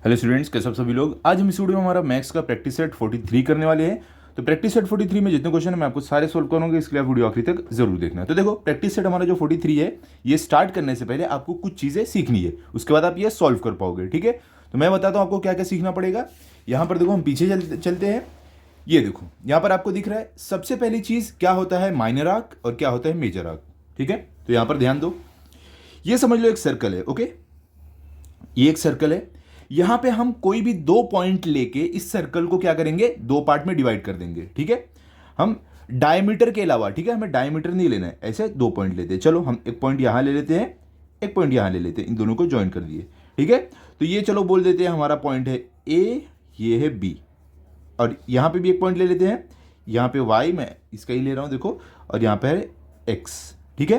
Hello students, कैसे आप सभी लोग। आज हम इस वीडियो में हमारा मैथ्स का प्रैक्टिस सेट 43 करने वाले हैं। तो प्रैक्टिस सेट 43 में जितने क्वेश्चन है मैं आपको सारे सोल्व करूंगा, इसके लिए आप वीडियो आखिरी तक जरूर देखना। तो देखो, प्रैक्टिस सेट हमारा जो 43 है, ये स्टार्ट करने से पहले आपको कुछ चीज़ें सीखनी है, उसके बाद आप ये सॉल्व कर पाओगे। ठीक है, तो मैं बताता हूँ आपको क्या क्या सीखना पड़ेगा। यहाँ पर देखो, हम पीछे चलते हैं। ये देखो, यहाँ पर आपको दिख रहा है सबसे पहली चीज़ क्या होता है माइनर आर्क और क्या होता है मेजर आर्क। ठीक है, तो यहाँ पर ध्यान दो। ये समझ लो एक सर्कल है। ओके, ये एक सर्कल है। यहां पे हम कोई भी दो पॉइंट लेके इस सर्कल को क्या करेंगे, दो पार्ट में डिवाइड कर देंगे। ठीक है, हम डायमीटर के अलावा, ठीक है, हमें डायमीटर नहीं लेना है, ऐसे दो पॉइंट लेते हैं। चलो हम एक पॉइंट यहां ले लेते हैं, एक पॉइंट यहां ले लेते हैं, इन दोनों को ज्वाइन कर दिए। ठीक है, तो ये चलो बोल देते हैं हमारा पॉइंट है ए, ये है बी, और यहां पे भी एक पॉइंट ले लेते हैं। यहां पे वाई, मैं इसका ही ले रहा हूं देखो, और यहां पे है एक्स। ठीक है,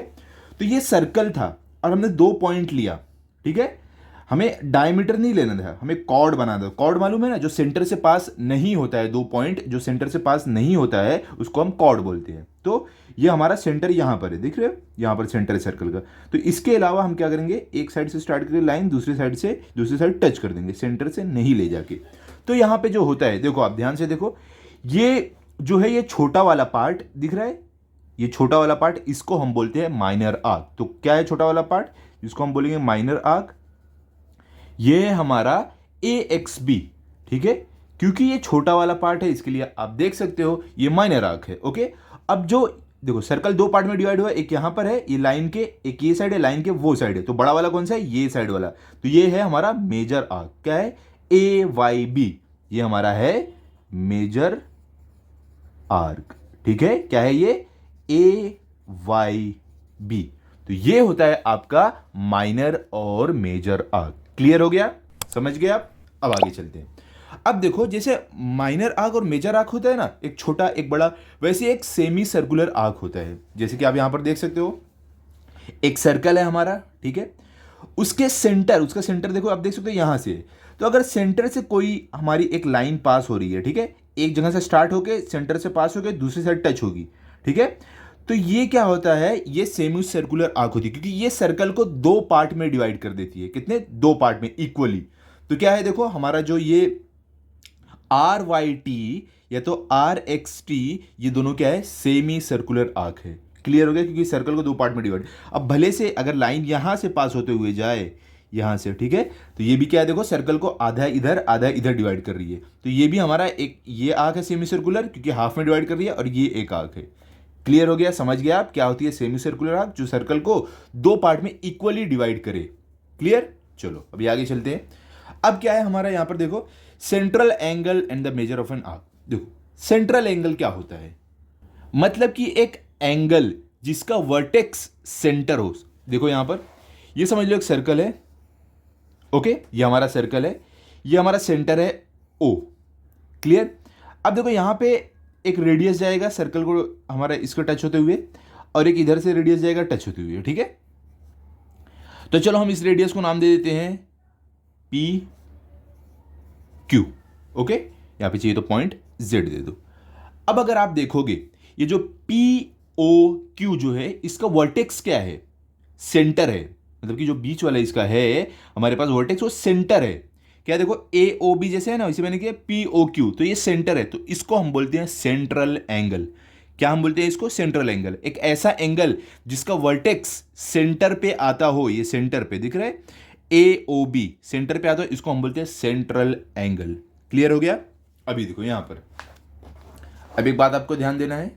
तो ये सर्कल था और हमने दो पॉइंट लिया। ठीक है, हमें डायमीटर नहीं लेना था, हमें कॉर्ड बनाना था। कॉर्ड मालूम है ना, जो सेंटर से पास नहीं होता है, दो पॉइंट जो सेंटर से पास नहीं होता है उसको हम कॉर्ड बोलते हैं। तो ये हमारा सेंटर यहां पर है, देख रहे हो, यहां पर सेंटर है सर्कल का। तो इसके अलावा हम क्या करेंगे, एक साइड से स्टार्ट करके लाइन दूसरी साइड से दूसरी साइड टच कर देंगे, सेंटर से नहीं ले जाके। तो यहां पे जो होता है, देखो आप ध्यान से देखो, ये जो है ये छोटा वाला पार्ट दिख रहा है, ये छोटा वाला पार्ट, इसको हम बोलते हैं माइनर आर्क। तो क्या है छोटा वाला पार्ट, जिसको हम बोलेंगे माइनर आर्क, ये है हमारा ए एक्स बी। ठीक है, क्योंकि ये छोटा वाला पार्ट है, इसके लिए आप देख सकते हो ये माइनर आर्क है। ओके, अब जो देखो सर्कल दो पार्ट में डिवाइड हुआ है, एक यहां पर है ये लाइन के, एक ये साइड है लाइन के वो साइड है। तो बड़ा वाला कौन सा है, ये साइड वाला। तो ये है हमारा मेजर आर्क। क्या है, ए वाई बी, ये हमारा है मेजर आर्क। ठीक है, क्या है ये, ए वाई बी। तो ये होता है आपका माइनर और मेजर आर्क। क्लियर हो गया, समझ गए आप। अब आगे चलते हैं। अब देखो, जैसे माइनर आर्क और मेजर आर्क होता है ना, एक छोटा एक बड़ा, वैसे एक सेमी सर्कुलर आर्क होता है। जैसे कि आप यहां पर देख सकते हो, एक सर्कल है हमारा। ठीक है, उसके सेंटर, उसका सेंटर देखो, आप देख सकते हो यहां से। तो अगर सेंटर से कोई हमारी एक लाइन पास हो रही है, ठीक है, एक जगह से स्टार्ट होके सेंटर से पास होके दूसरी साइड टच होगी। ठीक है, तो ये क्या होता है, ये सेमी सर्कुलर आर्क होती है, क्योंकि ये सर्कल को दो पार्ट में डिवाइड कर देती है। कितने, दो पार्ट में इक्वली। तो क्या है, देखो हमारा जो ये आर वाई टी या तो आर एक्स टी, ये दोनों क्या है, सेमी सर्कुलर आर्क है। क्लियर हो गया, क्योंकि सर्कल को दो पार्ट में डिवाइड। अब भले से अगर लाइन यहां से पास होते हुए जाए यहां से, ठीक है, तो ये भी क्या है, देखो सर्कल को आधा इधर डिवाइड कर रही है। तो ये भी हमारा एक ये आर्क है सेमी सर्कुलर, क्योंकि हाफ में डिवाइड कर रही है, और ये एक आर्क है। क्लियर हो गया, समझ गया आप क्या होती है सेमी सर्कुलर आर्क, जो सर्कल को दो पार्ट में इक्वली डिवाइड करे। क्लियर, चलो अभी आगे चलते हैं। अब क्या है हमारा, यहां पर देखो, central angle and the measure of an arc. देखो सेंट्रल एंगल क्या होता है, मतलब कि एक एंगल जिसका वर्टेक्स सेंटर हो। देखो यहां पर, ये समझ लो एक सर्कल है। ओके, ये हमारा सर्कल है, ये हमारा सेंटर है ओ। क्लियर, अब देखो यहां पे एक रेडियस जाएगा सर्कल को हमारा इसको टच होते हुए, और एक इधर से रेडियस जाएगा टच होते हुए। ठीक है, तो चलो हम इस रेडियस को नाम दे देते हैं पी क्यू। ओके, यहां पे चाहिए तो पॉइंट जेड दे दो। अब अगर आप देखोगे, ये जो पी ओ क्यू जो है, इसका वर्टेक्स क्या है, सेंटर है। मतलब कि जो बीच वाला इसका है हमारे पास वर्टेक्स, वो सेंटर है। क्या, देखो ए ओ बी जैसे है ना, वैसे मैंने किया पी ओ क्यू, तो ये सेंटर है। तो इसको हम बोलते हैं सेंट्रल एंगल। क्या हम बोलते हैं इसको, सेंट्रल एंगल। एक ऐसा एंगल जिसका वर्टेक्स सेंटर पे आता हो, ये सेंटर पे दिख रहा है, ए ओ बी सेंटर पे आता हो, इसको हम बोलते हैं सेंट्रल एंगल। क्लियर हो गया। अभी देखो यहां पर, अब एक बात आपको ध्यान देना है,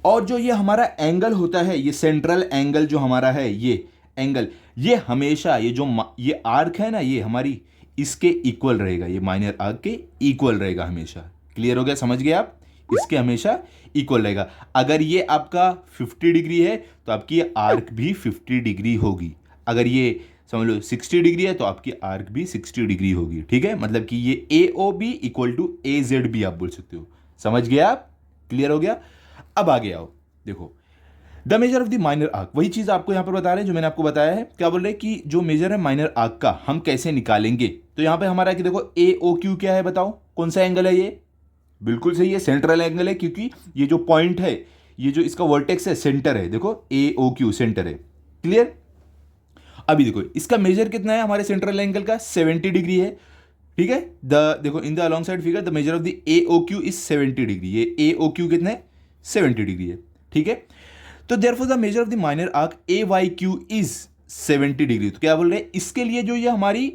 और जो ये हमारा एंगल होता है, ये सेंट्रल एंगल जो हमारा है, ये एंगल, ये हमेशा ये जो ये आर्क है ना, ये हमारी इसके इक्वल रहेगा, ये माइनर आर्क के इक्वल रहेगा हमेशा। क्लियर हो गया, समझ गए आप, इसके हमेशा इक्वल रहेगा। अगर ये आपका 50 डिग्री है तो आपकी आर्क भी 50 डिग्री होगी। अगर ये समझ लो 60 डिग्री है तो आपकी आर्क भी 60 डिग्री होगी। ठीक है, मतलब कि ये A O B equal to A Z भी आप बोल सकते हो। समझ गए आप, क्लियर हो गया। अब आगे आओ, देखो the major of the minor arc, वही चीज आपको यहां पर बता रहे हैं जो मैंने आपको बताया है। क्या बोल रहे हैं कि जो मेजर है माइनर आर्क का, हम कैसे निकालेंगे। तो यहां पे हमारा कि देखो ए ओ क्यू क्या है, बताओ कौन सा एंगल है ये, बिल्कुल सही है, सेंट्रल एंगल है, क्योंकि ये जो पॉइंट है, ये जो इसका वर्टेक्स है सेंटर है, देखो ए ओ क्यू सेंटर है। क्लियर, अभी देखो इसका मेजर कितना है हमारे सेंट्रल एंगल का, 70 डिग्री है। ठीक है। देखो in the alongside figure the major of the A O Q is 70 degree, ये ए ओ क्यू कितना है 70 डिग्री है, ठीक है। तो therefore the major of the minor arc A Y Q is 70 degree. तो क्या बोल रहे हैं, इसके लिए जो ये हमारी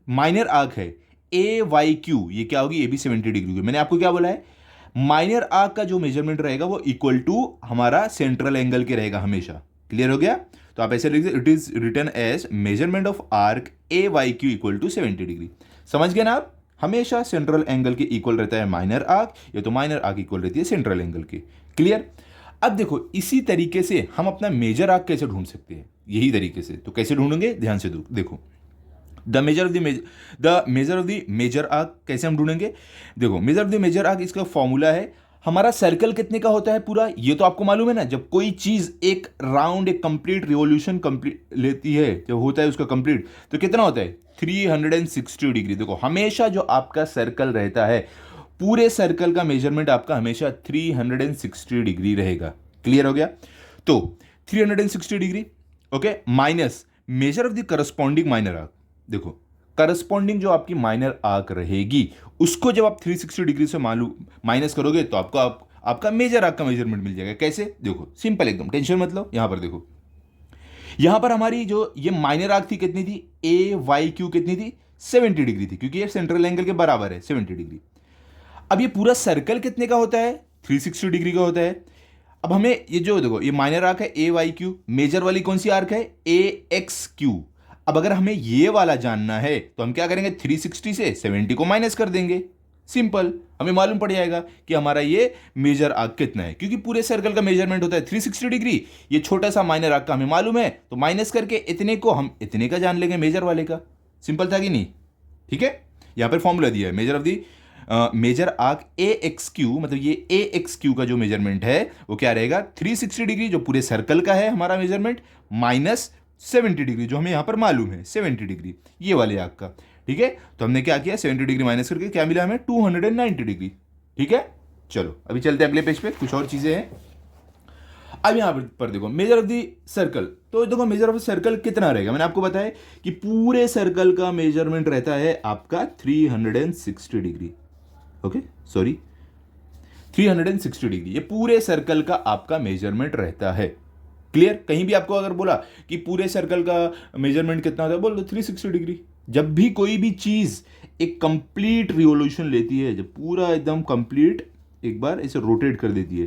माइनर आर्क है ए वाई क्यू, ये क्या होगी, ये भी 70 डिग्री होगी। मैंने आपको क्या बोला है, माइनर आर्क का जो मेजरमेंट रहेगा वो इक्वल टू हमारा सेंट्रल एंगल के रहेगा हमेशा। क्लियर हो गया। तो आप ऐसे लिख, it is written as measurement of arc A Y Q equal to 70 degree. समझ गए ना आप, हमेशा सेंट्रल एंगल के इक्वल रहता है माइनर आर्क, या तो माइनर आर्क इक्वल रहती है सेंट्रल एंगल के। क्लियर। अब देखो इसी तरीके से हम अपना मेजर आर्क कैसे ढूंढ सकते हैं, यही तरीके से। तो कैसे ढूंढेंगे, ध्यान से देखो, the major of the major arc कैसे हम ढूंढेंगे। देखो measure of the major arc, इसका फॉर्मूला है, हमारा सर्कल कितने का होता है पूरा, ये तो आपको मालूम है ना। जब कोई चीज एक राउंड, एक कंप्लीट रिवॉल्यूशन कंप्लीट लेती है, जब होता है उसका कंप्लीट, तो कितना होता है 360 डिग्री। देखो हमेशा जो आपका सर्कल रहता है, पूरे सर्कल का मेजरमेंट आपका हमेशा 360 डिग्री रहेगा। क्लियर हो गया। तो 360 degree, okay, minus major of the corresponding minor arc. देखो करस्पॉन्डिंग जो आपकी माइनर आर्क रहेगी, उसको जब आप 360 डिग्री से माइनस करोगे तो आपको आपका मेजर आर्क का मेजरमेंट मिल जाएगा। कैसे, देखो सिंपल एकदम, टेंशन मत लो। यहां पर देखो, यहां पर हमारी जो ये माइनर आर्क थी कितनी थी, ए वाई क्यू कितनी थी 70 डिग्री थी, क्योंकि ये सेंट्रल एंगल के बराबर है 70 डिग्री। अब ये पूरा सर्कल कितने का होता है, 360 डिग्री का होता है। अब हमें ये जो देखो ये माइनर आर्क है ए वाई क्यू, मेजर वाली कौन सी आर्क है ए एक्स क्यू। अब अगर हमें ये वाला जानना है तो हम क्या करेंगे, 360 से 70 को माइनस कर देंगे। सिंपल, हमें मालूम पड़ जाएगा कि हमारा ये मेजर आर्क कितना है, क्योंकि पूरे सर्कल का मेजरमेंट होता है 360 डिग्री। ये छोटा सा माइनर आर्क का हमें मालूम है, तो माइनस करके इतने को हम इतने का जान लेंगे मेजर वाले का। सिंपल था कि नहीं, ठीक है। यहां पर फॉर्मूला दिया है, measure of the major arc A X Q, मतलब ये ए एक्स क्यू का जो मेजरमेंट है वो क्या रहेगा 360 डिग्री, जो पूरे सर्कल का है हमारा मेजरमेंट, माइनस 70 डिग्री जो हमें यहां पर मालूम है 70 डिग्री ये वाले आर्क का। ठीक है, तो हमने क्या किया 70 डिग्री माइनस करके क्या मिला हमें 290 डिग्री। ठीक है, चलो अभी चलते हैं अगले पेज पे, कुछ और चीजें हैं। अब यहां पर देखो मेजर ऑफ द सर्कल, तो देखो मेजर ऑफ सर्कल कितना रहेगा, मैंने आपको बताया कि पूरे सर्कल का मेजरमेंट रहता है आपका 360 डिग्री। ओके सॉरी 360 डिग्री, ये पूरे सर्कल का आपका मेजरमेंट रहता है। क्लियर, कहीं भी आपको अगर बोला कि पूरे सर्कल का मेजरमेंट कितना होता है, बोल दो 360 डिग्री। जब भी कोई भी चीज एक कंप्लीट रिवॉल्यूशन लेती है, जब पूरा एकदम कंप्लीट एक बार इसे रोटेट कर देती है,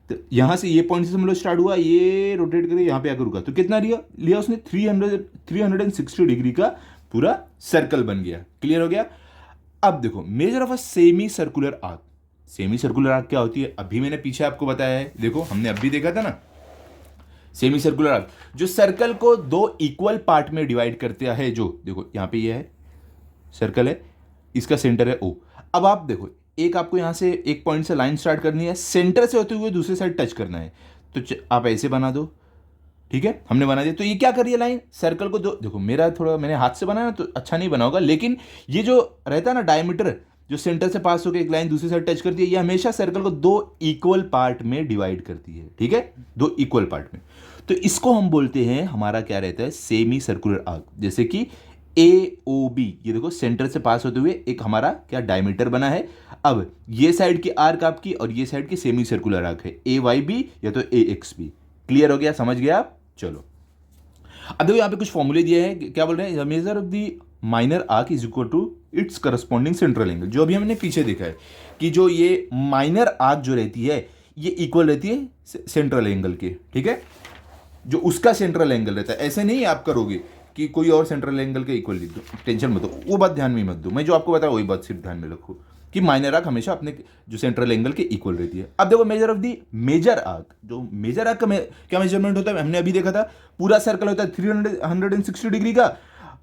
तो यहां से ये पॉइंट से हम लोग स्टार्ट हुआ, ये रोटेट करके यहां पे आकर रुका, तो कितना लिया उसने 360 डिग्री का पूरा सर्कल बन गया। क्लियर हो गया। अब देखो measure of a semi circular arc, semi circular arc क्या होती है, अभी मैंने पीछे आपको बताया है, देखो हमने अभी देखा था ना। सेमी सर्कुलर आर्क जो सर्कल को दो इक्वल पार्ट में डिवाइड करते हैं, जो देखो यहां पे ये है सर्कल है, इसका सेंटर है ओ। अब आप देखो एक आपको यहां से एक पॉइंट से लाइन स्टार्ट करनी है, सेंटर से होते हुए दूसरे साइड टच करना है, तो आप ऐसे बना दो। ठीक है, हमने बना दिया। तो ये क्या कर रही है लाइन, सर्कल को दो, देखो मेरा थोड़ा मैंने हाथ से बनाया ना तो अच्छा नहीं बना होगा, लेकिन ये जो रहता है ना डायमीटर, जो सेंटर से पास होकर एक लाइन दूसरी साइड टच करती है, ये हमेशा सर्कल को दो इक्वल पार्ट में डिवाइड करती है। ठीक है, दो इक्वल पार्ट में, तो इसको हम बोलते हैं हमारा क्या रहता है सेमी सर्कुलर आर्क। जैसे कि ए ओ बी, ये देखो सेंटर से पास होते हुए एक हमारा क्या डायमीटर बना है। अब ये साइड की आर्क आपकी और ये साइड की सेमी सर्कुलर आर्क है, ए वाई बी या तो ए एक्स बी। क्लियर हो गया, समझ गया आप। चलो अब देखो यहां पे कुछ फॉर्मूले दिए हैं, क्या बोल रहे हैं, measure of the minor arc is equal to its corresponding central angle. जो अभी हमने पीछे देखा है कि जो ये माइनर आर्क जो रहती है ये इक्वल रहती है सेंट्रल एंगल के। ठीक है, जो उसका सेंट्रल एंगल रहता है, ऐसे नहीं आप करोगे कि कोई और सेंट्रल एंगल के इक्वल लिख दो, टेंशन मत दो, वो बात ध्यान में मत दो, मैं जो आपको बताया वही बात सिर्फ ध्यान में रखो कि माइनर आर्क हमेशा अपने जो सेंट्रल एंगल के इक्वल रहती है। अब देखो measure of the major arc, जो मेजर आर्क का क्या मेजरमेंट होता है, हमने अभी देखा था पूरा सर्कल होता है 360 डिग्री का,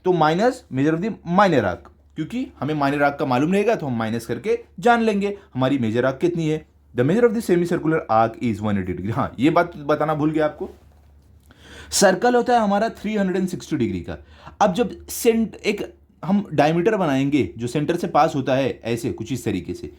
तो minus major of the minor arc, क्योंकि हमें माइनर आर्क का मालूम रहेगा तो हम माइनस करके जान लेंगे हमारी मेजर आर्क कितनी है। The major of the semi circular arc is 180 degree. हाँ ये बात बताना भूल गया आपको, सर्कल होता है हमारा 360 डिग्री का। अब जब एक हम डायमीटर बनाएंगे जो सेंटर से पास होता है ऐसे कुछ इस तरीके से,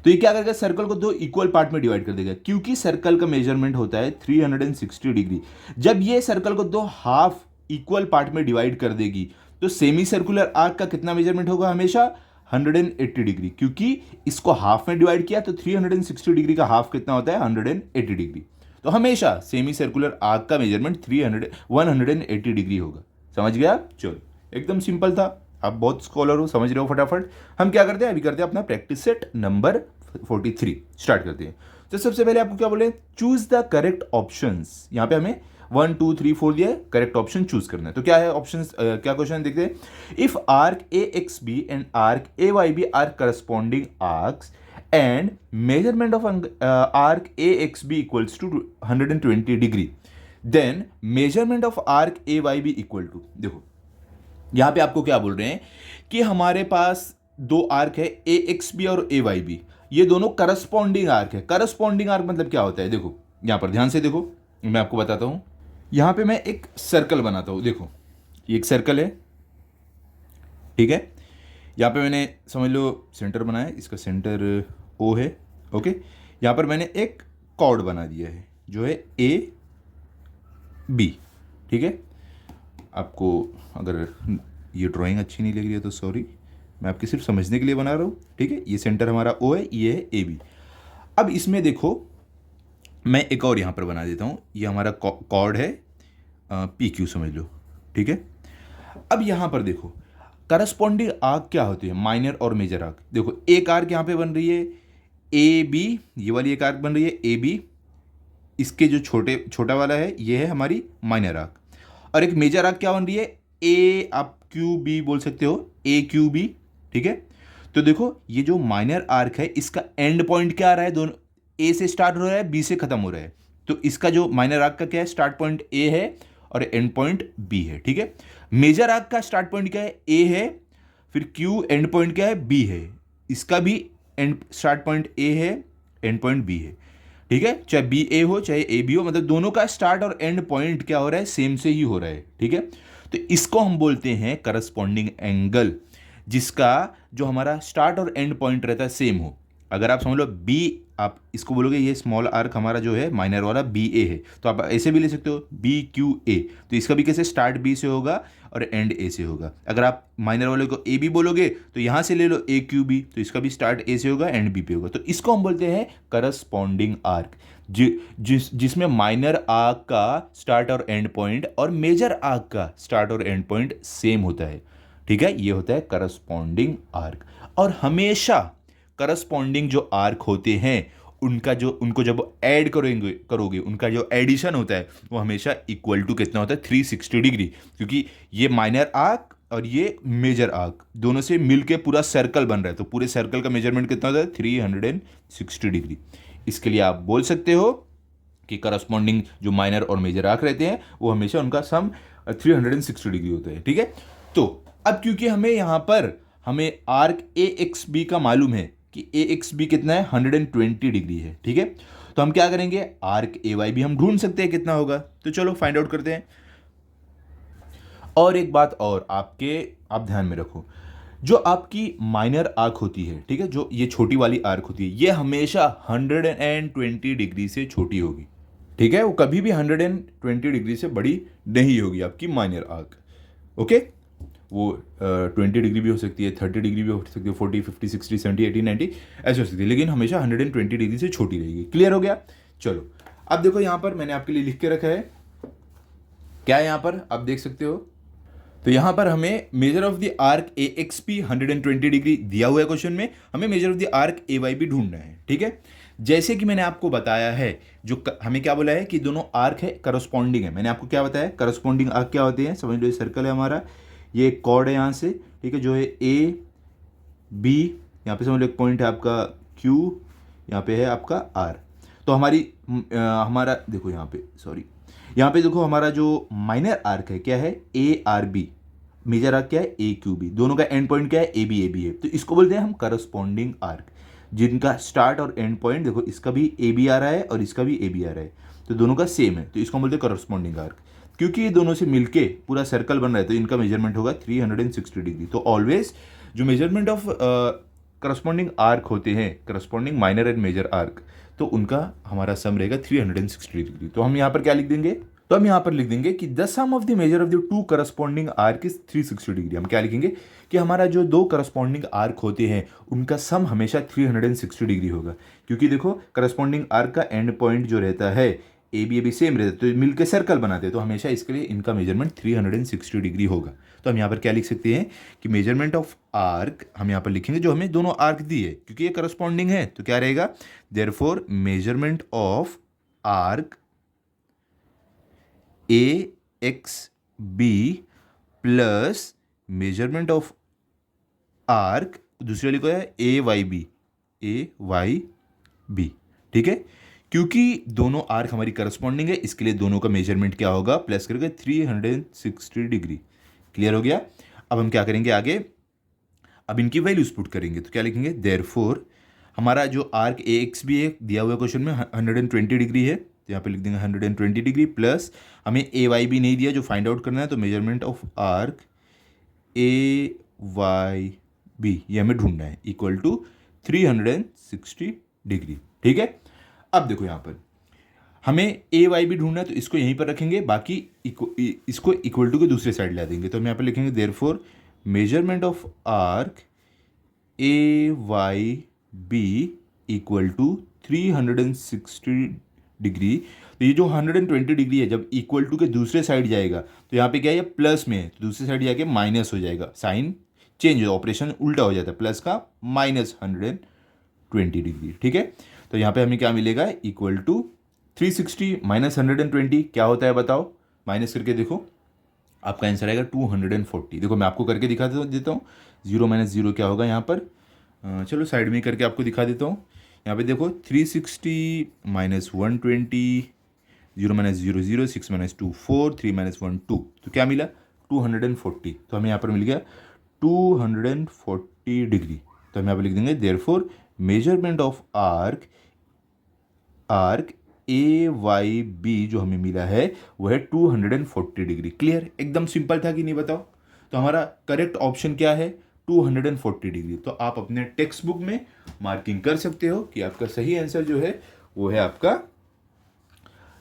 तो ये क्या करेगा सर्कल को दो इक्वल पार्ट में डिवाइड कर देगा, क्योंकि सर्कल का मेजरमेंट होता है 360 डिग्री। जब ये सर्कल को दो हाफ इक्वल पार्ट में डिवाइड कर देगी तो सेमी सर्कुलर आर्क का कितना मेजरमेंट होगा, हमेशा 180 डिग्री, क्योंकि इसको हाफ में डिवाइड किया तो 360 डिग्री का हाफ कितना होता है 180 डिग्री। तो हमेशा सेमी सर्कुलर आर्क का मेजरमेंट 180 डिग्री होगा। समझ गया? चलो एकदम सिंपल था, आप बहुत स्कॉलर हो, समझ रहे हो फटाफट। हम क्या करते हैं, अभी करते हैं अपना प्रैक्टिस सेट नंबर 43 स्टार्ट करते हैं। तो सबसे पहले आपको क्या बोले, चूज द करेक्ट ऑप्शंस। यहाँ पे हमें 1 2 3 4 दिया है, करेक्ट ऑप्शन चूज करना है। तो क्या है ऑप्शन, क्या क्वेश्चन देखते हैं। If arc A X B and arc A Y B are corresponding arcs and measurement of arc A X B equals to 120 degree, then measurement of arc A Y B equal to. देखो यहां पे आपको क्या बोल रहे हैं कि हमारे पास दो आर्क है ए एक्स बी और ए वाई बी, ये दोनों करस्पॉन्डिंग आर्क है। करस्पॉन्डिंग आर्क मतलब क्या होता है, देखो यहां पर ध्यान से देखो, मैं आपको बताता हूं। यहां पे मैं एक सर्कल बनाता हूं, देखो ये एक सर्कल है, ठीक है। यहां पे मैंने समझ लो सेंटर बनाया, इसका सेंटर ओ है, ओके। यहां पर मैंने एक कॉर्ड बना दिया है जो है ए बी, ठीक है। आपको अगर ये ड्राइंग अच्छी नहीं लग रही है तो सॉरी, मैं आपके सिर्फ समझने के लिए बना रहा हूँ, ठीक है। ये सेंटर हमारा ओ है, ये है ए बी। अब इसमें देखो मैं एक और यहाँ पर बना देता हूँ, ये हमारा कॉर्ड है पी क्यू समझ लो, ठीक है। अब यहाँ पर देखो करस्पॉन्डिंग आर्क क्या होती है, माइनर और मेजर आर्क। देखो एक आर्क यहाँ पे बन रही है ए बी, ये वाली एक आर्क बन रही है ए बी, इसके जो छोटा वाला है ये है हमारी माइनर आर्क, और एक मेजर आर्क क्या बन रही है ए, आप क्यू बी बोल सकते हो, ए क्यू बी, ठीक है। तो देखो ये जो माइनर आर्क है इसका एंड पॉइंट क्या आ रहा है, दोनों ए से स्टार्ट हो रहा है बी से खत्म हो रहा है। तो इसका जो माइनर आर्क का क्या है, स्टार्ट पॉइंट ए है और एंड पॉइंट बी है, ठीक है। मेजर आर्क का स्टार्ट पॉइंट क्या है, ए है, फिर क्यू, एंड पॉइंट क्या है बी है, इसका भी एंड स्टार्ट पॉइंट ए है, एंड पॉइंट बी है, ठीक है। चाहे बी ए हो चाहे ए बी हो, मतलब दोनों का स्टार्ट और एंड पॉइंट क्या हो रहा है, सेम से ही हो रहा है, ठीक है। तो इसको हम बोलते हैं करस्पॉन्डिंग एंगल, जिसका जो हमारा स्टार्ट और एंड पॉइंट रहता है सेम हो। अगर आप समझ लो बी, आप इसको बोलोगे ये स्मॉल आर्क हमारा जो है माइनर वाला बी ए है, तो आप ऐसे भी ले सकते हो बी क्यू ए, तो इसका भी कैसे स्टार्ट बी से होगा और एंड ए से होगा। अगर आप माइनर वाले को ए बी बोलोगे तो यहाँ से ले लो ए क्यू बी, तो इसका भी स्टार्ट ए से होगा एंड बी पे होगा। तो इसको हम बोलते हैं करस्पॉन्डिंग आर्क, जिसमें माइनर आर्क का स्टार्ट और एंड पॉइंट और मेजर आर्क का स्टार्ट और एंड पॉइंट सेम होता है, ठीक है। ये होता है करस्पॉन्डिंग आर्क। और हमेशा करस्पॉन्डिंग जो आर्क होते हैं उनको जब ऐड करोगे उनका जो एडिशन होता है वो हमेशा इक्वल टू कितना होता है 360 डिग्री, क्योंकि ये माइनर आर्क और ये मेजर आर्क दोनों से मिलके पूरा सर्कल बन रहा है, तो पूरे सर्कल का मेजरमेंट कितना होता है 360 डिग्री। इसके लिए आप बोल सकते हो कि करस्पॉन्डिंग जो माइनर और मेजर आर्क रहते हैं वो हमेशा उनका सम 360 डिग्री होता है, ठीक है। तो अब क्योंकि हमें आर्क ए एक्स बी का मालूम है कि ए एक्स बी कितना है 120 डिग्री है, ठीक है। तो हम क्या करेंगे, आर्क ए वाई बी हम ढूंढ सकते हैं कितना होगा, तो चलो फाइंड आउट करते हैं। और एक बात और आप ध्यान में रखो, जो आपकी माइनर आर्क होती है, ठीक है, जो ये छोटी वाली आर्क होती है ये हमेशा 120 डिग्री से छोटी होगी, ठीक है। वो कभी भी 120 डिग्री से बड़ी नहीं होगी आपकी माइनर आर्क, ओके। वो 20 डिग्री भी हो सकती है, 30 डिग्री भी हो सकती है, 40 50 60 70 80 90 ऐसे हो सकती है, लेकिन हमेशा 120 डिग्री से छोटी रहेगी। क्लियर हो गया? चलो अब देखो यहाँ पर मैंने आपके लिए लिख के रखा है, क्या है यहाँ पर आप देख सकते हो। तो यहाँ पर हमें measure of the arc A X P 120 degree दिया हुआ है क्वेश्चन में, हमें measure of the arc A Y भी ढूंढना है, ठीक है। जैसे कि मैंने आपको बताया है, हमें क्या बोला है कि दोनों आर्क है करस्पॉन्डिंग है। मैंने आपको क्या बताया, करस्पॉन्डिंग आर्क क्या होते हैं, समझ लो ये सर्कल है हमारा, ये एक कॉर्ड है यहाँ से, ठीक है, जो है ए बी, यहाँ पे समझ लो एक पॉइंट है आपका क्यू, यहाँ पे है आपका आर। तो हमारा देखो यहाँ पे देखो हमारा जो माइनर आर्क है क्या है A R B, major arc क्या है ए क्यू बी, दोनों का एंड पॉइंट क्या है ए बी है। तो इसको बोलते हैं हम करस्पॉन्डिंग आर्क, जिनका स्टार्ट और एंड पॉइंट देखो इसका भी ए बी आ रहा है और इसका भी ए बी आ रहा है, तो दोनों का सेम है, तो इसको बोलते हैं करस्पॉन्डिंग आर्क। क्योंकि ये दोनों से मिलके पूरा सर्कल बन रहा है तो इनका मेजरमेंट होगा 360 डिग्री। तो ऑलवेज जो मेजरमेंट ऑफ करस्पॉन्डिंग आर्क होते हैं, corresponding minor and major arc, तो उनका हमारा सम रहेगा 360 डिग्री। तो हम यहाँ पर क्या लिख देंगे, तो हम यहाँ पर लिख देंगे कि the sum of the major of the two corresponding arc is 360 degree. हम क्या लिखेंगे कि हमारा जो दो करस्पॉन्डिंग आर्क होते हैं उनका सम हमेशा 360 डिग्री होगा, क्योंकि देखो करस्पॉन्डिंग आर्क का एंड पॉइंट जो रहता है ए बी सेम रहता है, तो मिलकर सर्कल बनाते हैं, तो हमेशा इसके लिए इनका मेजरमेंट 360 डिग्री होगा। तो हम यहाँ पर क्या लिख सकते हैं कि मेजरमेंट ऑफ आर्क हम यहाँ पर लिखेंगे जो हमें दोनों आर्क दी है, क्योंकि ये करस्पॉन्डिंग है तो क्या रहेगा, therefore measurement of arc A X B plus measurement of arc दूसरे वाली को है ए वाई बी। ठीक है, क्योंकि दोनों आर्क हमारी करस्पॉन्डिंग है इसके लिए दोनों का मेजरमेंट क्या होगा, प्लस करके 360 डिग्री। क्लियर हो गया। अब हम क्या करेंगे आगे, अब इनकी वैल्यूज पुट करेंगे, तो क्या लिखेंगे, देयरफॉर हमारा जो आर्क ए एक्स बी है दिया हुआ क्वेश्चन में 120 डिग्री है, तो यहाँ पे लिख देंगे 120 डिग्री, प्लस हमें ए वाई बी नहीं दिया जो फाइंड आउट करना है, तो measurement of arc A Y B ये हमें ढूंढना है, इक्वल टू 360 डिग्री। ठीक है, अब देखो यहाँ पर हमें ए वाई बी ढूंढना है, तो इसको यहीं पर रखेंगे, बाकी इसको इक्वल टू के दूसरे साइड ला देंगे, तो हम यहाँ पर लिखेंगे therefore measurement of arc A Y B equal to 360 degree. तो ये जो 120 डिग्री है जब इक्वल टू के दूसरे साइड जाएगा तो यहाँ पे क्या है, ये प्लस में है, तो दूसरे साइड जाके माइनस हो जाएगा, साइन चेंज हो, ऑपरेशन उल्टा हो जाता है, प्लस का -120 डिग्री। ठीक है, तो यहाँ पे हमें क्या मिलेगा, इक्वल टू 360 माइनस 120 क्या होता है बताओ, माइनस करके देखो, आपका आंसर आएगा 240। देखो मैं आपको करके दिखा देता हूँ, 0 - 0 क्या होगा यहाँ पर, चलो साइड में करके आपको दिखा देता हूँ। यहाँ पे देखो 360 माइनस 120, 0 - 0 0, 6 - 2 4, 3 - 1 2, तो क्या मिला 240। तो हमें यहाँ पर मिल गया 240 डिग्री। तो हम यहाँ पर लिख देंगे therefore measurement of arc A Y B जो हमें मिला है वो है 240 डिग्री। क्लियर, एकदम सिंपल था कि नहीं बताओ। तो हमारा करेक्ट ऑप्शन क्या है, 240 डिग्री। तो आप अपने टेक्स्ट बुक में मार्किंग कर सकते हो कि आपका सही आंसर जो है वो है आपका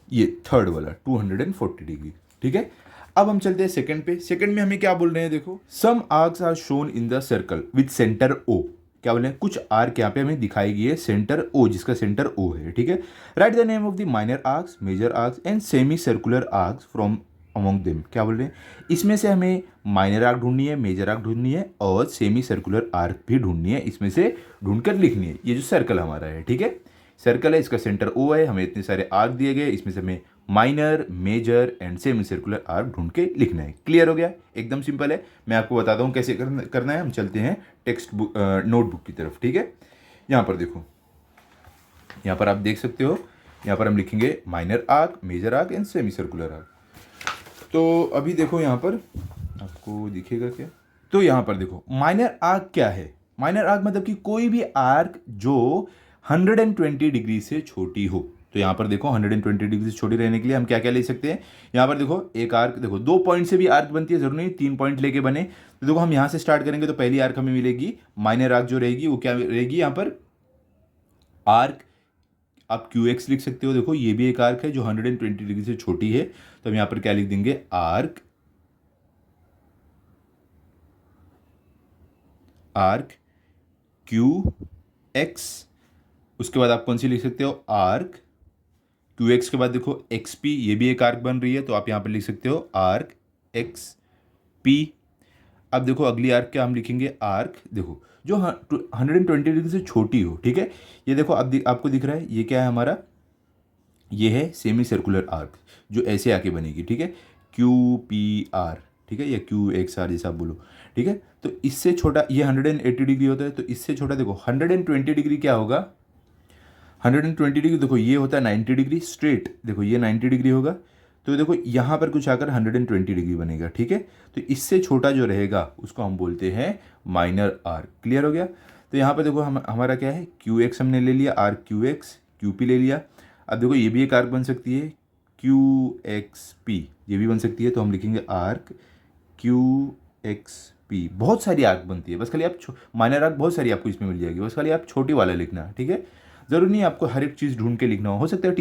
ये थर्ड वाला 240 डिग्री। ठीक है, अब हम चलते हैं सेकंड पे। सेकंड में हमें क्या बोल रहे हैं, देखो some arcs are shown in the circle with centre O. क्या बोले, कुछ आर्क यहाँ पे हमें दिखाई गई है सेंटर ओ, जिसका सेंटर ओ है। ठीक है, write the name of the minor arcs, major arcs and semi circular arcs from among them. क्या बोल रहे हैं, इसमें से हमें माइनर आर्क ढूंढनी है, मेजर आर्क ढूंढनी है और सेमी सर्कुलर आर्क भी ढूंढनी है, इसमें से ढूंढकर लिखनी है। ये जो सर्कल हमारा है, ठीक है, सर्कल है, इसका सेंटर ओ है, हमें इतने सारे आर्क दिए गए, इसमें से हमें minor, major and semi circular arc ढूंढ के लिखना है। क्लियर हो गया, एकदम सिंपल है। मैं आपको बताता हूँ कैसे करना है। हम चलते हैं टेक्स्ट बुक नोटबुक की तरफ। ठीक है, यहाँ पर देखो, यहाँ पर आप देख सकते हो, यहाँ पर हम लिखेंगे minor arc, major arc and semi circular arc. तो अभी देखो यहाँ पर आपको दिखेगा क्या, तो यहाँ पर देखो माइनर आर्क क्या है। माइनर आर्क मतलब कि कोई भी आर्क जो 120 डिग्री से छोटी हो। तो यहाँ पर देखो 120 डिग्री से छोटी रहने के लिए हम क्या क्या ले सकते हैं। यहाँ पर देखो एक आर्क, देखो 2 पॉइंट से भी आर्क बनती है, जरूर नहीं 3 पॉइंट लेके बने। तो देखो हम यहाँ से स्टार्ट करेंगे तो पहली आर्क हमें मिलेगी, माइनर आर्क जो रहेगी वो क्या रहेगी, यहाँ पर आर्क आप क्यू एक्स लिख सकते हो। देखो ये भी एक आर्क है जो 120 डिग्री से छोटी है, तो हम यहाँ पर क्या लिख देंगे, आर्क क्यू एक्स। उसके बाद आप कौन सी लिख सकते हो, आर्क क्यू एक्स के बाद देखो एक्स पी, ये भी एक आर्क बन रही है, तो आप यहाँ पर लिख सकते हो आर्क एक्स पी। अब देखो अगली आर्क क्या हम लिखेंगे, आर्क देखो जो 120 डिग्री से छोटी हो। ठीक है, ये देखो अब आपको दिख रहा है ये क्या है हमारा, ये है सेमी सर्कुलर आर्क जो ऐसे आके बनेगी। ठीक है, क्यू पी आर, ठीक है, या क्यू एक्स आर जैसा आप बोलो। ठीक है, तो इससे छोटा ये 180 डिग्री होता है, तो इससे छोटा देखो 120 डिग्री क्या होगा, 120 डिग्री देखो ये होता है 90 डिग्री स्ट्रेट, देखो ये 90 डिग्री होगा, तो देखो यहाँ पर कुछ आकर 120 डिग्री बनेगा। ठीक है, तो इससे छोटा जो रहेगा उसको हम बोलते हैं माइनर आर्क। क्लियर हो गया। तो यहाँ पर देखो हमारा क्या है, क्यू एक्स हमने ले लिया, arc Q x, Q P ले लिया। अब देखो ये भी एक आर्क बन सकती है, क्यू एक्स पी, ये भी बन सकती है, तो हम लिखेंगे आर्क क्यू एक्स पी। बहुत सारी आर्क बनती है, बस खाली आप माइनर आर्क बहुत सारी आपको इसमें मिल जाएगी, बस खाली आप छोटी वाला लिखना। ठीक है, ज़रूरी नहीं आपको हर एक चीज़ ढूंढ के लिखना हो सकता है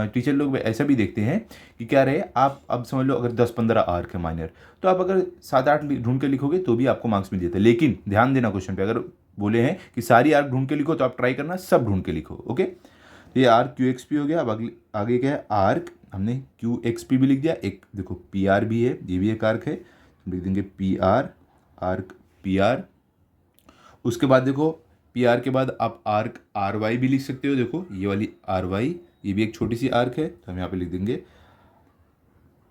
टीचर लोग ऐसा भी देखते हैं कि क्या रहे, आप अब समझ लो अगर 10-15 आर्क है माइनर, तो आप अगर 7-8 ढूंढ के लिखोगे तो भी आपको मार्क्स मिल जाते हैं। लेकिन ध्यान देना क्वेश्चन पे, अगर बोले हैं कि सारी आर्क ढूंढ के लिखो तो आप ट्राई करना सब ढूंढ के लिखो। ओके, तो ये आर्क क्यू एक्स पी हो गया। अब आगे क्या है, आर्क हमने क्यू एक्स पी भी लिख दिया। एक देखो पी आर भी है, ये भी एक आर्क है, लिख देंगे P R, arc P are. उसके बाद देखो पी आर के बाद आप आर्क आर वाई भी लिख सकते हो। देखो ये वाली आर वाई, ये भी एक छोटी सी आर्क है, तो हम यहाँ पे लिख देंगे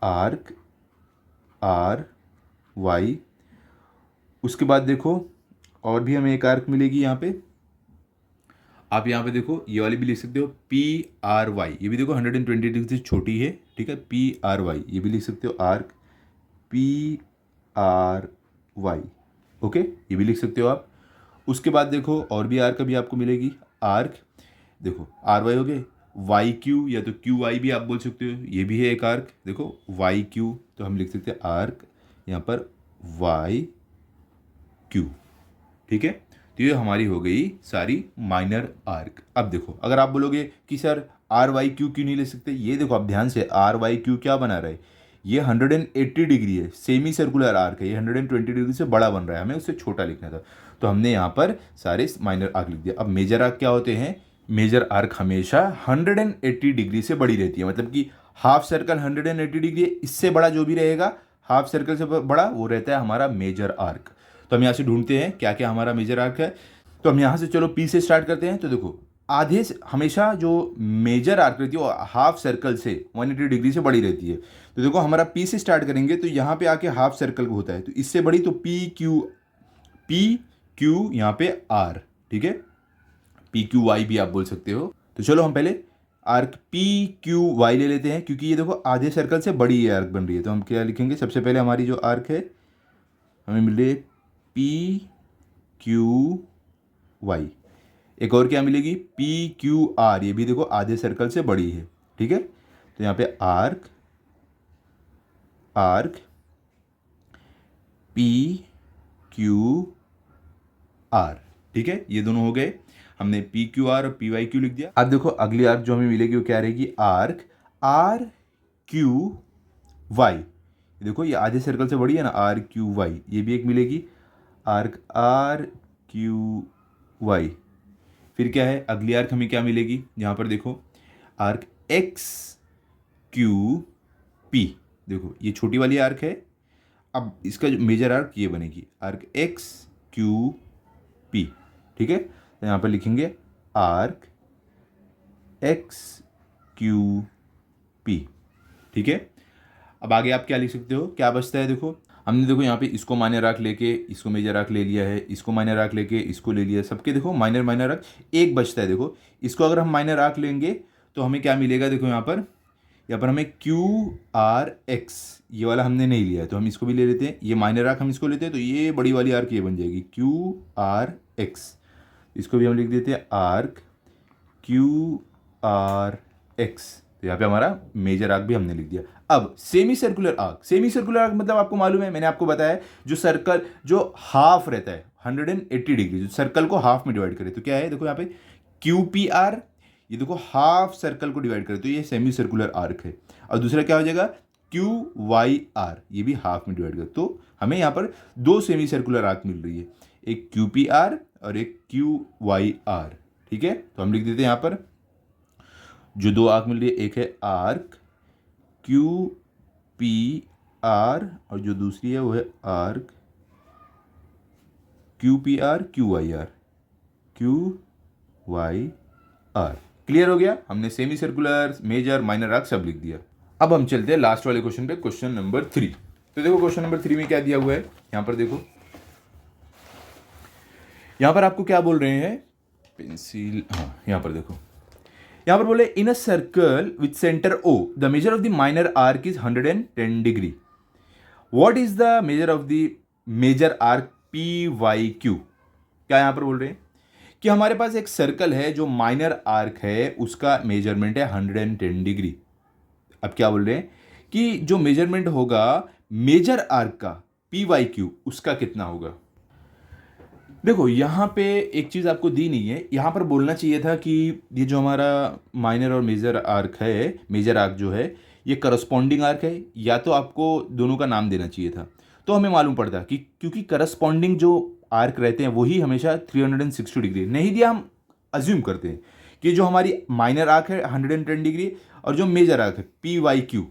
आर्क आर वाई। उसके बाद देखो और भी हमें एक आर्क मिलेगी यहाँ पे, आप यहाँ पे देखो ये वाली भी लिख सकते हो पी आर वाई, ये भी देखो 120 डिग्री से छोटी है, ठीक है, पी आर वाई, ये भी लिख सकते हो arc P R Y. Okay, ये भी लिख सकते हो आप। उसके बाद देखो और भी आर्क अभी आपको मिलेगी, आर्क देखो आर वाई हो गए, वाई क्यू या तो क्यू वाई भी आप बोल सकते हो, ये भी है एक आर्क। देखो वाई क्यू, तो हम लिख सकते हैं आर्क यहाँ पर वाई क्यू, ठीक है। तो ये हमारी हो गई सारी माइनर आर्क। अब देखो अगर आप बोलोगे कि सर आर वाई क्यू क्यों नहीं ले सकते, ये देखो आप ध्यान से, आर वाई क्यू क्या बना रहा है, ये 180 डिग्री है, सेमी सर्कुलर आर्क है, ये 120 डिग्री से बड़ा बन रहा है, हमें उससे छोटा लिखना था, तो हमने यहाँ पर सारे माइनर आर्क लिख दिया। अब मेजर आर्क क्या होते हैं, मेजर आर्क हमेशा 180 डिग्री से बड़ी रहती है, मतलब कि हाफ सर्कल 180 डिग्री है, इससे बड़ा जो भी रहेगा हाफ सर्कल से बड़ा वो रहता है हमारा मेजर आर्क। तो हम यहाँ से ढूंढते हैं क्या क्या हमारा मेजर आर्क है। तो हम यहाँ से चलो पी से स्टार्ट करते हैं। तो देखो आधे से हमेशा जो मेजर आर्क रहती है वो हाफ सर्कल से 180 डिग्री से बड़ी रहती है। तो देखो हमारा पी से स्टार्ट करेंगे तो यहाँ पे आके हाफ सर्कल होता है, तो इससे बड़ी तो पी क्यू यहाँ पे आर, ठीक है, पी क्यू वाई भी आप बोल सकते हो। तो चलो हम पहले आर्क पी क्यू वाई ले लेते हैं, क्योंकि ये देखो आधे सर्कल से बड़ी ये आर्क बन रही है। तो हम क्या लिखेंगे, सबसे पहले हमारी जो आर्क है हमें मिल रही है पी क्यू वाई। एक और क्या मिलेगी, पी क्यू आर, ये भी देखो आधे सर्कल से बड़ी है, ठीक है। तो यहाँ पे आर्क पी क्यू आर, ठीक है, ये दोनों हो गए। हमने पी क्यू आर और पी वाई क्यू लिख दिया। अब देखो अगली आर्क जो हमें मिलेगी वो क्या रहेगी, आर्क आर क्यू वाई। देखो ये आधे सर्कल से बड़ी है ना, आर क्यू वाई, ये भी एक मिलेगी, आर्क आर क्यू वाई। फिर क्या है अगली आर्क हमें क्या मिलेगी, यहाँ पर देखो आर्क एक्स क्यू पी, देखो ये छोटी वाली आर्क है। अब इसका जो मेजर आर्क ये बनेगी आर्क एक्स क्यू पी, ठीक है। तो यहाँ पर लिखेंगे आर्क एक्स क्यू पी, ठीक है। अब आगे आप क्या लिख सकते हो, क्या बचता है, देखो हमने देखो यहाँ पे इसको माइनर आर्क लेके इसको मेजर आर्क ले लिया है, इसको माइनर आर्क लेके इसको ले लिया, सबके देखो माइनर आर्क एक बचता है। देखो इसको अगर हम माइनर आर्क लेंगे तो हमें क्या मिलेगा, देखो यहाँ पर हमें क्यू आर एक्स, ये वाला हमने नहीं लिया है तो हम इसको भी ले लेते हैं, ये माइनर आर्क हम इसको लेते हैं, तो ये बड़ी वाली आर्क ये बन जाएगी क्यू आर एक्स। इसको भी हम लिख देते हैं आर्क क्यू आर एक्स। तो यहाँ पे हमारा मेजर आर्क भी हमने लिख दिया। अब सेमी सर्कुलर आर्क मतलब आपको मालूम है, मैंने आपको बताया जो सर्कल जो हाफ रहता है 180 डिग्री, जो सर्कल को हाफ में डिवाइड करे, तो क्या है देखो यहाँ पे क्यू पी आर, ये देखो हाफ सर्कल को डिवाइड करे, तो ये सेमी सर्कुलर आर्क है। और दूसरा क्या हो जाएगा क्यू वाई आर, ये भी हाफ में डिवाइड करे, तो हमें यहाँ पर दो सेमी सर्कुलर आर्क मिल रही है, एक क्यू पी आर और एक क्यू वाई आर, ठीक है। तो हम लिख देते हैं यहाँ पर जो दो आर्क मिल रही है, एक है आर्क क्यू पी आर और जो दूसरी है वो है arc Q P R Q Y R. Clear हो गया, हमने semi circular major minor arc सब लिख दिया। अब हम चलते हैं लास्ट वाले क्वेश्चन पे, क्वेश्चन नंबर 3। तो देखो क्वेश्चन नंबर 3 में क्या दिया हुआ है, यहां पर देखो, यहां पर आपको क्या बोल रहे हैं, पेंसिल, हाँ यहां पर देखो, यहां पर बोले in a circle with centre O the major of the minor arc is 110 degree, what is the major of the major arc P Y Q. क्या यहां पर बोल रहे हैं कि हमारे पास एक सर्कल है जो माइनर आर्क है, उसका मेजरमेंट है 110 डिग्री। अब क्या बोल रहे हैं कि जो मेजरमेंट होगा मेजर आर्क का पी वाई क्यू, उसका कितना होगा। देखो यहाँ पे एक चीज़ आपको दी नहीं है, यहाँ पर बोलना चाहिए था कि ये जो हमारा माइनर और मेजर आर्क है, मेजर आर्क जो है ये करस्पॉन्डिंग आर्क है, या तो आपको दोनों का नाम देना चाहिए था, तो हमें मालूम पड़ता कि क्योंकि करस्पॉन्डिंग जो आर्क रहते हैं वही हमेशा 360 डिग्री नहीं दिया, हम अज्यूम करते हैं कि जो हमारी माइनर आर्क है 110 डिग्री और जो मेजर आर्क है पी वाई क्यू,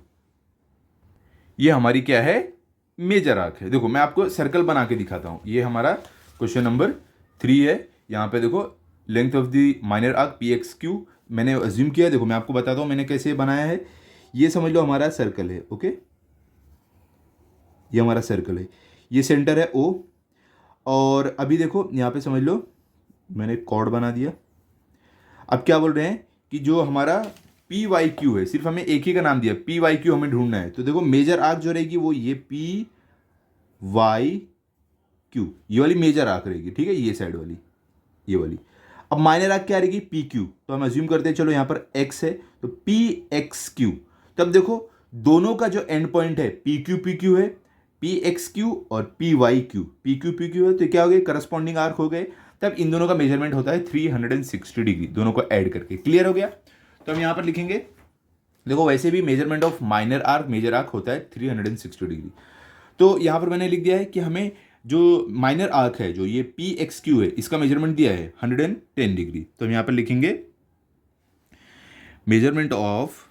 ये हमारी क्या है, मेजर आर्क है। देखो मैं आपको सर्कल बना के दिखाता हूँ, ये हमारा क्वेश्चन नंबर 3 है। यहाँ पे देखो length of the minor arc P X Q मैंने अज्यूम किया है। देखो मैं आपको बताता हूँ मैंने कैसे बनाया है। ये समझ लो हमारा सर्कल है, ओके, ये हमारा सर्कल है, ये सेंटर है ओ, और अभी देखो यहाँ पे समझ लो मैंने कॉर्ड बना दिया। अब क्या बोल रहे हैं कि जो हमारा पी वाई क्यू है, सिर्फ हमें एक ही का नाम दिया, पी वाई क्यू हमें ढूंढना है। तो देखो मेजर आर्क जो रहेगी वो ये पी वाई क्यू, ये वाली मेजर आर्क रहेगी, ठीक है, ये साइड वाली, ये वाली। अब माइनर आर्क क्या रहेगी, पी क्यू, तो हम अज्यूम करते हैं चलो यहाँ पर एक्स है तो पी एक्स क्यू। तब देखो दोनों का जो एंड पॉइंट है पी क्यू है, पी एक्स क्यू और P Y Q, P Q है, तो क्या हो गए, करस्पॉन्डिंग आर्क हो गए। तब इन दोनों का मेजरमेंट होता है 360 डिग्री, दोनों को ऐड करके। क्लियर हो गया? तो हम यहाँ पर लिखेंगे, देखो वैसे भी measurement of minor arc major arc होता है 360 डिग्री। तो यहाँ पर मैंने लिख दिया है कि हमें जो माइनर आर्क है जो ये पी एक्स क्यू है इसका मेजरमेंट दिया है 110 डिग्री। तो हम यहाँ पर लिखेंगे मेजरमेंट ऑफ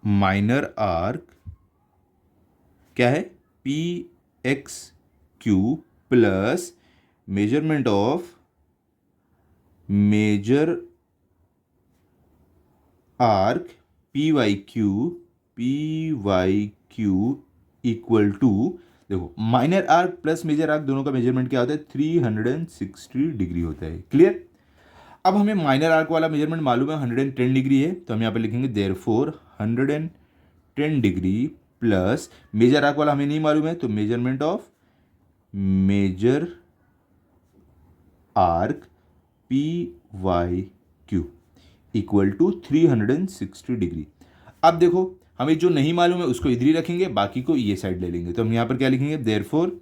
माइनर आर्क क्या है, P X Q plus measurement of major arc P Y Q equal to, देखो minor arc plus major arc दोनों का मेजरमेंट क्या होता है, 360 डिग्री होता है। क्लियर? अब हमें माइनर आर्क वाला मेजरमेंट मालूम है 110 डिग्री है, तो हम यहाँ पे लिखेंगे therefore 110 degree plus major arc वाला हमें नहीं मालूम है, तो measurement of major arc P Y Q equal to 360 degree. अब देखो हमें जो नहीं मालूम है उसको इधर ही रखेंगे, बाकी को ये साइड ले लेंगे। तो हम यहाँ पर क्या लिखेंगे, therefore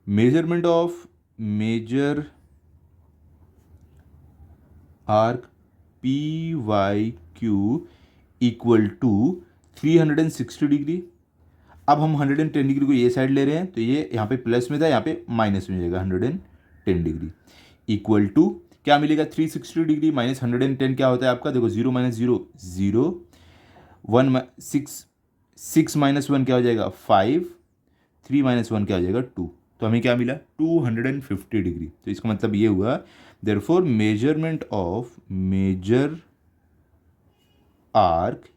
measurement of major arc P Y Q equal to 360 degree. अब हम 110 डिग्री को ये साइड ले रहे हैं, तो ये यहाँ पे प्लस में था, यहाँ पे माइनस में हो जाएगा 110 डिग्री इक्वल टू क्या मिलेगा, 360 डिग्री माइनस 110 क्या होता है आपका, देखो 0 माइनस 0 0, 1 6 माइनस 1 क्या हो जाएगा 5, 3 माइनस 1 क्या हो जाएगा 2। तो हमें क्या मिला 250 डिग्री। तो इसका मतलब ये हुआ therefore measurement of major arc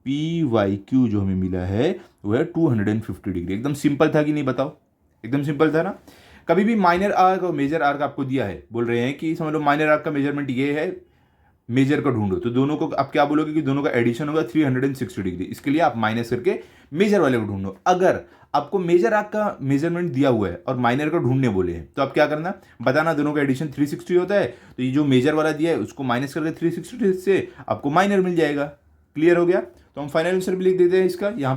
P Y Q जो हमें मिला है वो है 250 डिग्री। एकदम सिंपल था कि नहीं, बताओ? एकदम सिंपल था ना। कभी भी माइनर आर्क और मेजर आर्क आपको दिया है, बोल रहे हैं कि समझ लो माइनर आर्क का मेजरमेंट ये है, मेजर का ढूंढो, तो दोनों को आप क्या बोलोगे कि दोनों का एडिशन होगा 360 डिग्री। इसके लिए आप माइनस करके मेजर वाले को ढूंढो। अगर आपको मेजर आर्क का मेजरमेंट दिया हुआ है और माइनर का ढूंढने बोले हैं, तो आप क्या करना, बताना दोनों का एडिशन 360 होता है, तो ये जो मेजर वाला दिया है उसको माइनस करके 360 से आपको माइनर मिल जाएगा। क्लियर हो गया? तो हम फाइनल आंसर भी लिख देते हैं इसका, यहाँ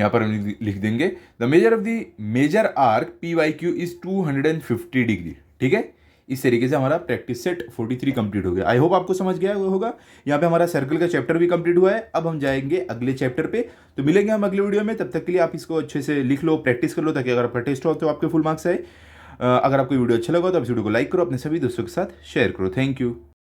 पर हम लिख देंगे the major of the major arc P Y Q is 250 degree. ठीक है, इस तरीके से हमारा प्रैक्टिस सेट 43 कंप्लीट हो गया। आई होप आपको समझ गया होगा। यहाँ पे हमारा सर्कल का चैप्टर भी कंप्लीट हुआ है। अब हम जाएंगे अगले चैप्टर पे, तो मिलेंगे हम अगले वीडियो में। तब तक के लिए आप इसको अच्छे से लिख लो, प्रैक्टिस कर लो, ताकि अगर आपका टेस्ट हो तो आपके फुल मार्क्स आए। अगर आपको वीडियो अच्छा लगा तो आप इस वीडियो को लाइक करो, अपने सभी दोस्तों के साथ शेयर करो। Thank you.